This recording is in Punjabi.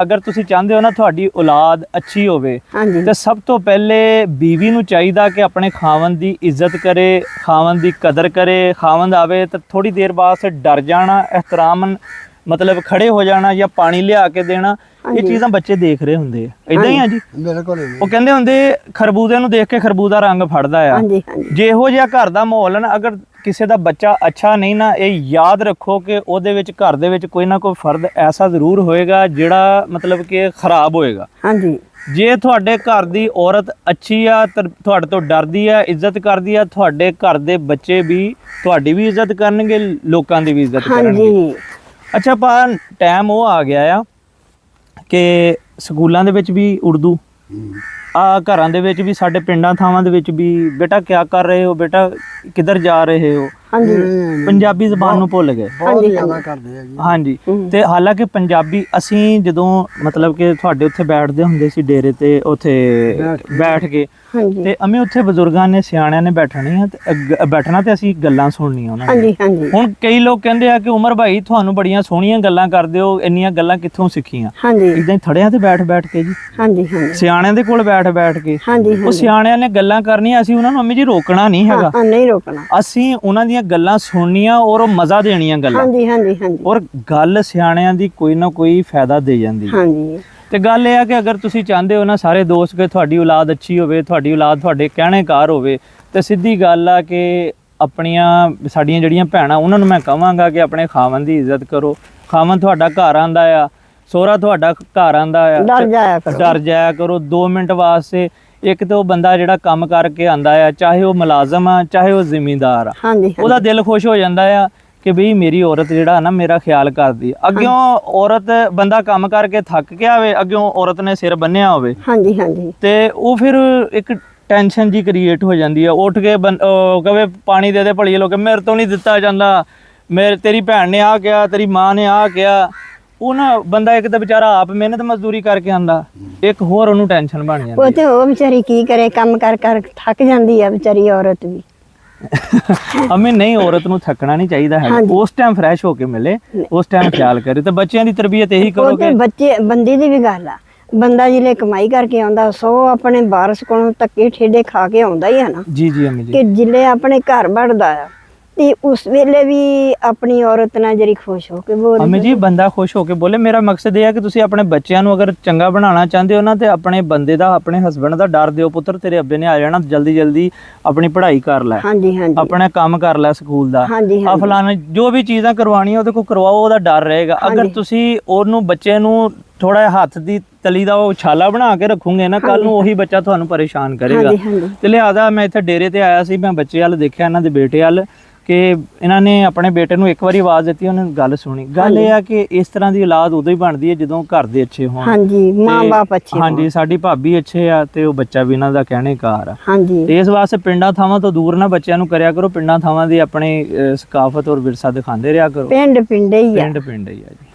ਅਗਰ ਤੁਸੀਂ ਚਾਹੁੰਦੇ ਹੋ ਨਾ ਤੁਹਾਡੀ ਔਲਾਦ ਅੱਛੀ ਹੋਵੇ ਤੇ ਸਭ ਤੋਂ ਪਹਿਲੇ ਬੀਵੀ ਨੂੰ ਚਾਹੀਦਾ ਕਿ ਆਪਣੇ ਖਾਵੰਦ ਦੀ ਇੱਜ਼ਤ ਕਰੇ, ਖਾਵੰਦ ਦੀ ਕਦਰ ਕਰੇ। ਖਾਵੰਦ ਆਵੇ ਤਾਂ ਥੋੜੀ ਦੇਰ ਬਾਅਦ ਡਰ ਜਾਣਾ, ਇਹਤਰਾਮਨ ਮਤਲਬ ਖੜੇ ਹੋ ਜਾਣਾ ਜਾਂ ਪਾਣੀ ਲਿਆ ਕੇ ਦੇਣਾ। ਇਹ ਚੀਜ਼ਾਂ ਬੱਚੇ ਦੇਖ ਰਹੇ ਹੁੰਦੇ ਆ, ਇਦਾਂ ਹੀ ਆ ਜੀ। ਬਿਲਕੁਲ ਉਹ ਕਹਿੰਦੇ ਹੁੰਦੇ ਖਰਬੂਜ਼ੇ ਨੂੰ ਦੇਖ ਕੇ ਖਰਬੂਜ਼ਾ ਰੰਗ ਫੜਦਾ ਆ। ਜੇ ਇਹੋ ਜਿਹਾ ਘਰ ਦਾ ਮਾਹੌਲ ਨਾ, ਅਗਰ ਕਿਸੇ ਦਾ ਬੱਚਾ ਅੱਛਾ ਨਹੀਂ ਨਾ, ਇਹ ਯਾਦ ਰੱਖੋ ਕਿ ਉਹਦੇ ਵਿੱਚ ਘਰ ਦੇ ਵਿੱਚ ਕੋਈ ਨਾ ਕੋਈ ਫਰਦ ਐਸਾ ਜ਼ਰੂਰ ਹੋਏਗਾ ਜਿਹੜਾ ਮਤਲਬ ਕਿ ਖਰਾਬ ਹੋਏਗਾ। ਹਾਂਜੀ। ਜੇ ਤੁਹਾਡੇ ਘਰ ਦੀ ਔਰਤ ਅੱਛੀ ਆ, ਤੁਹਾਡੇ ਤੋਂ ਡਰਦੀ ਆ, ਇੱਜ਼ਤ ਕਰਦੀ ਆ, ਤੁਹਾਡੇ ਘਰ ਦੇ ਬੱਚੇ ਵੀ ਤੁਹਾਡੀ ਵੀ ਇੱਜ਼ਤ ਕਰਨਗੇ, ਲੋਕਾਂ ਦੀ ਵੀ ਇੱਜ਼ਤ ਕਰਨਗੇ। ਅੱਛਾ ਪਾ, ਟਾਈਮ ਉਹ ਆ ਗਿਆ ਆ ਕਿ ਸਕੂਲਾਂ ਦੇ ਵਿੱਚ ਵੀ ਉਰਦੂ, ਆ ਘਰਾਂ ਦੇ ਵਿੱਚ ਵੀ, ਸਾਡੇ ਪਿੰਡਾਂ ਥਾਵਾਂ ਦੇ ਵਿੱਚ ਵੀ, ਬੇਟਾ ਕਿਆ ਕਰ ਰਹੇ ਹੋ, ਬੇਟਾ ਕਿੱਧਰ ਜਾ ਰਹੇ ਹੋ, ਪੰਜਾਬੀ ਜ਼ਬਾਨ ਨੂੰ ਭੁੱਲ ਗਏ। ਬਹੁਤ ਜ਼ਿਆਦਾ ਕਰਦੇ ਆ ਜੀ। ਹਾਂਜੀ। ਤੇ ਹਾਲਾਂਕਿ ਪੰਜਾਬੀ ਅਸੀਂ ਜਦੋਂ ਮਤਲਬ ਕਿ ਤੁਹਾਡੇ ਉੱਥੇ ਬੈਠਦੇ ਹੁੰਦੇ ਸੀ ਡੇਰੇ ਤੇ, ਉੱਥੇ ਬੈਠ ਕੇ ਤੇ ਅਮੇ ਉੱਥੇ ਬਜ਼ੁਰਗਾਂ ਨੇ, ਸਿਆਣਿਆਂ ਨੇ ਬੈਠਣਾ ਤੇ ਅਸੀਂ ਗੱਲਾਂ ਸੁਣਨੀਆਂ ਉਹਨਾਂ ਦੀਆਂ। ਹੁਣ ਕਈ ਲੋਕ ਕਹਿੰਦੇ ਆ ਕਿ ਉਮਰ ਭਾਈ ਤੁਹਾਨੂੰ ਬੜੀਆਂ ਸੋਹਣੀਆਂ ਗੱਲਾਂ ਕਰਦੇ ਹੋ, ਇੰਨੀਆਂ ਗੱਲਾਂ ਕਿੱਥੋਂ ਸਿੱਖੀਆਂ? ਇਦਾਂ ਹੀ ਥੜਿਆਂ ਤੇ ਬੈਠ ਕੇ ਜੀ, ਸਿਆਣਿਆਂ ਦੇ ਕੋਲ ਬੈਠ ਕੇ। ਉਹ ਸਿਆਣਿਆਂ ਨੇ ਗੱਲਾਂ ਕਰਨੀਆਂ, ਅਸੀਂ ਉਹਨਾਂ ਨੂੰ ਅੰਮੀ ਜੀ ਰੋਕਣਾ ਨਹੀਂ ਹੈਗਾ, ਨਹੀਂ ਰੋਕਣਾ। ਅਸੀਂ ਉਹਨਾਂ ਦੀਆਂ ਗੱਲਾਂ ਸੁਣਨੀਆਂ ਔਰ ਉਹ ਮਜ਼ਾ ਦੇਣੀਆਂ ਗੱਲਾਂ। ਔਰ ਗੱਲ ਸਿਆਣਿਆਂ ਦੀ ਕੋਈ ਨਾ ਕੋਈ ਫਾਇਦਾ ਦੇ ਜਾਂਦੀ ਹੈ। ਤੇ ਗੱਲ ਇਹ ਆ ਕਿ ਅਗਰ ਤੁਸੀਂ ਚਾਹੁੰਦੇ ਹੋ ਨਾ ਸਾਰੇ ਦੋਸਤ ਕਿ ਤੁਹਾਡੀ ਔਲਾਦ ਅੱਛੀ ਹੋਵੇ, ਤੁਹਾਡੀ ਔਲਾਦ ਤੁਹਾਡੇ ਕਹਿਣੇਕਾਰ ਹੋਵੇ, ਤੇ ਸਿੱਧੀ ਗੱਲ ਆ ਕਿ ਆਪਣੀਆਂ ਸਾਡੀਆਂ ਜਿਹੜੀਆਂ ਭੈਣਾਂ ਉਹਨਾਂ ਨੂੰ ਮੈਂ ਕਹਾਂਗਾ ਕਿ ਆਪਣੇ ਖਾਵੰਦ ਦੀ ਇੱਜ਼ਤ ਕਰੋ। ਖਾਵੰਦ ਤੁਹਾਡਾ ਘਰ ਆਂਦਾ ਆ, ਸਹੁਰਾ ਤੁਹਾਡਾ ਘਰ ਆਂਦਾ ਆ, ਡਰ ਜਾਇਆ ਕਰੋ 2 ਮਿੰਟ ਵਾਸਤੇ। ਇੱਕ ਤਾਂ ਉਹ ਬੰਦਾ ਜਿਹੜਾ ਕੰਮ ਕਰਕੇ ਆਂਦਾ ਆ, ਚਾਹੇ ਉਹ ਮੁਲਾਜ਼ਮ ਆ ਚਾਹੇ ਉਹ ਜ਼ਿਮੀਂਦਾਰ ਆ, ਉਹਦਾ ਦਿਲ ਖੁਸ਼ ਹੋ ਜਾਂਦਾ ਆ ਕਿ ਬਈ ਮੇਰੀ ਔਰਤ ਜਿਹੜਾ ਨਾ ਮੇਰਾ ਖਿਆਲ ਕਰਦੀ। ਅੱਗਿਓਂ ਔਰਤ, ਬੰਦਾ ਕੰਮ ਕਰਕੇ ਥੱਕ ਕੇ ਆਵੇ, ਅੱਗਿਓਂ ਔਰਤ ਨੇ ਸਿਰ ਬੰਨਿਆ ਹੋਵੇ ਤੇ ਉਹ ਫਿਰ ਇੱਕ ਟੈਨਸ਼ਨ ਜੀ ਕ੍ਰੀਏਟ ਹੋ ਜਾਂਦੀ ਆ। ਉੱਠ ਕੇ ਕਵੇ ਪਾਣੀ ਦੇ ਦੇ ਭਲੀਏ ਲੋਕ, ਮੇਰੇ ਤੋਂ ਨਹੀਂ ਦਿੱਤਾ ਜਾਂਦਾ, ਤੇਰੀ ਭੈਣ ਨੇ ਆ ਕਿਹਾ, ਤੇਰੀ ਮਾਂ ਨੇ ਆ ਕਿਹਾ। ਉਹ ਨਾ ਬੰਦਾ ਇੱਕ ਤਾਂ ਵਿਚਾਰਾ ਆਪ ਮਿਹਨਤ ਮਜ਼ਦੂਰੀ ਕਰਕੇ ਆਂਦਾ, ਇੱਕ ਹੋਰ ਉਹਨੂੰ ਟੈਨਸ਼ਨ ਬਣ ਜਾਂਦੀ। ਉਹ ਤੇ ਉਹ ਵਿਚਾਰੀ ਕੀ ਕਰੇ, ਕੰਮ ਕਰ ਥੱਕ ਜਾਂਦੀ ਆ ਵਿਚਾਰੀ ਔਰਤ ਵੀ। ਅਮੇ ਨਹੀਂ, ਔਰਤ ਨੂੰ ਥੱਕਣਾ ਨਹੀਂ ਚਾਹੀਦਾ ਹੈ, ਉਸ ਟਾਈਮ ਫਰੈਸ਼ ਹੋ ਕੇ ਮਿਲੇ, ਉਸ ਟਾਈਮ ਖਿਆਲ ਕਰੇ। ਤੇ ਬੱਚਿਆਂ ਦੀ ਤਰਬੀਅਤ ਇਹੀ ਕਰੋਗੇ। ਬੱਚੇ ਬੰਦੇ ਦੀ ਵੀ ਗੱਲ ਆ, ਬੰਦਾ ਜਿਲੇ ਕਮਾਈ ਕਰਕੇ ਆਉਂਦਾ, ਸੋ ਆਪਣੇ ਵਾਰਸ ਕੋਲੋਂ ਧੱਕੇ ਠੇਡੇ ਖਾ ਕੇ ਆਉਂਦਾ ਹੀ ਹੈ ਨਾ ਜੀ ਅਮੀ ਜੀ, ਕਿ ਜਿਲੇ ਆਪਣੇ ਘਰ ਵੜਦਾ ਆ ਤੇ ਉਸ ਵੇਲੇ ਵੀ ਆਪਣੀ ਔਰਤ ਨਾਲ ਜਿਹੜੀ ਖੁਸ਼ ਹੋ ਕੇ ਬੋਲੇ। ਅਮੀ ਜੀ ਬੰਦਾ ਖੁਸ਼ ਹੋ ਕੇ ਬੋਲੇ। ਮੇਰਾ ਮਕਸਦ ਇਹ ਹੈ ਕਿ ਤੁਸੀਂ ਆਪਣੇ ਬੱਚਿਆਂ ਨੂੰ ਅਗਰ ਚੰਗਾ ਬਣਾਉਣਾ ਚਾਹੁੰਦੇ ਹੋ ਨਾ, ਤੇ ਆਪਣੇ ਬੰਦੇ ਦਾ, ਆਪਣੇ ਹਸਬੈਂਡ ਦਾ ਡਰ ਦਿਓ, ਪੁੱਤਰ ਤੇਰੇ ਅੱਬੇ ਨੇ ਆ ਜਾਣਾ, ਜਲਦੀ ਆਪਣੀ ਪੜ੍ਹਾਈ ਕਰ ਲੈ, ਆਪਣਾ ਕੰਮ ਕਰ ਲੈ ਸਕੂਲ ਦਾ, ਆ ਫਲਾਣਾ ਜੋ ਵੀ ਚੀਜ਼ਾਂ ਕਰਵਾਉਣੀਆਂ ਉਹਦੇ ਕੋਲ ਕਰਵਾਓ, ਉਹਦਾ ਡਰ ਰਹੇਗਾ। ਅਗਰ ਤੁਸੀਂ ਉਹਨੂੰ, ਬੱਚੇ ਨੂੰ ਥੋੜਾ ਜਿਹਾ ਹੱਥ ਦੀ ਤਲੀ ਦਾ ਉਹ ਛਾਲਾ ਬਣਾ ਕੇ ਰੱਖੋਗੇ ਨਾ, ਕੱਲ ਨੂੰ ਉਹੀ ਬੱਚਾ ਤੁਹਾਨੂੰ ਪਰੇਸ਼ਾਨ ਕਰੇਗਾ। ਤੇ ਲਿਹਾਜ਼ਾ ਮੈਂ ਇੱਥੇ ਡੇਰੇ ਤੇ ਆਇਆ ਸੀ, ਮੈਂ ਬੱਚੇ ਵੱਲ ਦੇਖਿਆ, ਇਹਨਾਂ ਦੇ ਬੇਟੇ ਵੱਲ, ਕਿ ਇਹਨਾਂ ਨੇ ਆਪਣੇ ਬੇਟੇ ਨੂੰ ਇੱਕ ਵਾਰੀ ਆਵਾਜ਼ ਦਿੱਤੀ, ਉਹਨੇ ਗੱਲ ਸੁਣੀ। ਗੱਲ ਇਹ ਆ ਕਿ ਇਸ ਤਰ੍ਹਾਂ ਦੀ ਔਲਾਦ ਉਦੋਂ ਹੀ ਬਣਦੀ ਹੈ ਜਦੋਂ ਘਰ ਦੇ ਅੱਛੇ ਹੋਣ, ਮਾਂ-ਬਾਪ ਅੱਛੇ ਹੋਣ। ਹਾਂਜੀ, ਸਾਡੀ ਭਾਬੀ ਅੱਛੇ ਆ ਤੇ ਉਹ ਬੱਚਾ ਵੀ ਇਹਨਾਂ ਦਾ ਕਹਿਣੇਕਾਰ ਆ। ਤੇ ਇਸ ਵਾਸਤੇ ਪਿੰਡਾਂ ਥਾਵਾਂ ਤੋਂ ਦੂਰ ਨਾ ਬੱਚਿਆਂ ਨੂੰ ਕਰਿਆ ਕਰੋ, ਪਿੰਡਾਂ ਥਾਵਾਂ ਦੀ ਆਪਣੀ ਸਕਾਫਤ ਔਰ ਵਿਰਸਾ ਦਿਖਾਉਂਦੇ ਰਿਹਾ ਕਰੋ। ਪਿੰਡ ਹੀ ਆ ਜੀ।